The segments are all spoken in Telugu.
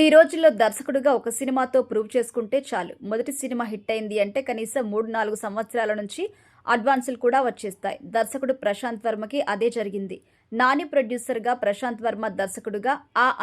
ఈ రోజుల్లో దర్శకుడిగా ఒక సినిమాతో ప్రూవ్ చేసుకుంటే చాలు. మొదటి సినిమా హిట్ అయింది అంటే కనీసం 3-4 సంవత్సరాల నుంచి అడ్వాన్సులు కూడా వచ్చేస్తాయి. దర్శకుడు ప్రశాంత్ వర్మకి అదే జరిగింది. నాని ప్రొడ్యూసర్గా, ప్రశాంత్ వర్మ దర్శకుడుగా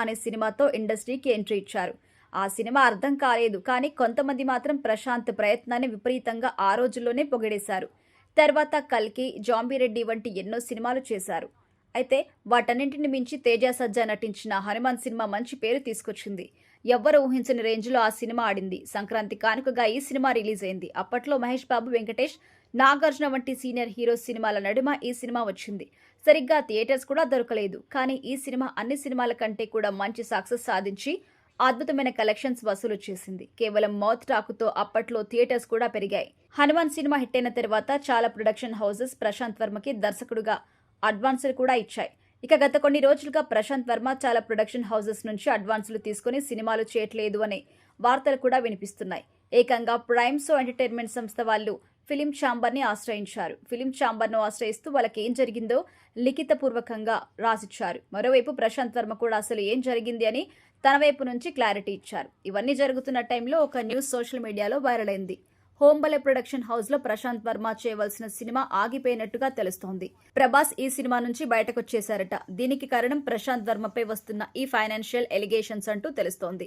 అనే సినిమాతో ఇండస్ట్రీకి ఎంట్రీ ఇచ్చారు. ఆ సినిమా అర్థం కాలేదు, కానీ కొంతమంది మాత్రం ప్రశాంత్ ప్రయత్నాన్ని విపరీతంగా ఆ రోజుల్లోనే పొగిడేశారు. తర్వాత కల్కి, జాంబీరెడ్డి వంటి ఎన్నో సినిమాలు చేశారు. అయితే వాటన్నింటిని మించి తేజ సజ్జా నటించిన హనుమాన్ సినిమా మంచి పేరు తీసుకొచ్చింది. ఎవ్వరూ ఊహించని రేంజ్లో ఆ సినిమా ఆడింది. సంక్రాంతి కానుకగా ఈ సినిమా రిలీజ్ అయింది. అప్పట్లో మహేష్ బాబు, వెంకటేష్, నాగార్జున వంటి సీనియర్ హీరో సినిమాల నడుమ ఈ సినిమా వచ్చింది. సరిగ్గా థియేటర్స్ కూడా దొరకలేదు. కానీ ఈ సినిమా అన్ని సినిమాల కంటే కూడా మంచి సక్సెస్ సాధించి అద్భుతమైన కలెక్షన్స్ వసూలు చేసింది. కేవలం మౌత్ టాకుతో అప్పట్లో థియేటర్స్ కూడా పెరిగాయి. హనుమాన్ సినిమా హిట్ అయిన తర్వాత చాలా ప్రొడక్షన్ హౌసెస్ ప్రశాంత్ వర్మకి దర్శకుడుగా అడ్వాన్సులు కూడా ఇచ్చాయి. ఇక గత కొన్ని రోజులుగా ప్రశాంత్ వర్మ చాలా ప్రొడక్షన్ హౌసెస్ నుంచి అడ్వాన్సులు తీసుకుని సినిమాలు చేయట్లేదు అనే వార్తలు కూడా వినిపిస్తున్నాయి. ఏకంగా ప్రైమ్సో ఎంటర్టైన్మెంట్ సంస్థ వాళ్ళు ఫిలిం ఛాంబర్ని ఆశ్రయించారు. ఫిలిం ఛాంబర్ను ఆశ్రయిస్తూ వాళ్ళకి ఏం జరిగిందో లిఖితపూర్వకంగా రాసిచ్చారు. మరోవైపు ప్రశాంత్ వర్మ కూడా అసలు ఏం జరిగింది అని తన వైపు నుంచి క్లారిటీ ఇచ్చారు. ఇవన్నీ జరుగుతున్న టైంలో ఒక న్యూస్ సోషల్ మీడియాలో వైరల్ అయింది. హోంబలే ప్రొడక్షన్ హౌస్ లో ప్రశాంత్ వర్మ చేయవలసిన సినిమా ఆగిపోయినట్టుగా తెలుస్తోంది. ప్రభాస్ ఈ సినిమా నుంచి బయటకొచ్చేశారట. దీనికి కారణం ప్రశాంత్ వర్మపై వస్తున్న ఈ ఫైనాన్షియల్ ఎలిగేషన్స్ అంటూ తెలుస్తోంది.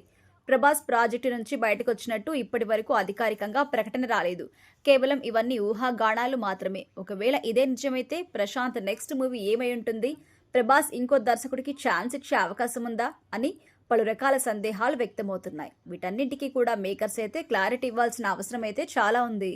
ప్రభాస్ ప్రాజెక్టు నుంచి బయటకొచ్చినట్టు ఇప్పటి వరకు అధికారికంగా ప్రకటన రాలేదు. కేవలం ఇవన్నీ ఊహాగానాలు మాత్రమే. ఒకవేళ ఇదే నిజమైతే ప్రశాంత్ నెక్స్ట్ మూవీ ఏమై ఉంటుంది? ప్రభాస్ ఇంకో దర్శకుడికి ఛాన్స్ ఇచ్చే అవకాశం ఉందా అని పలు రకాల సందేహాలు వ్యక్తమవుతున్నాయి. వీటన్నింటికీ కూడా మేకర్స్ అయితే క్లారిటీ ఇవ్వాల్సిన అవసరం అయితే చాలా ఉంది.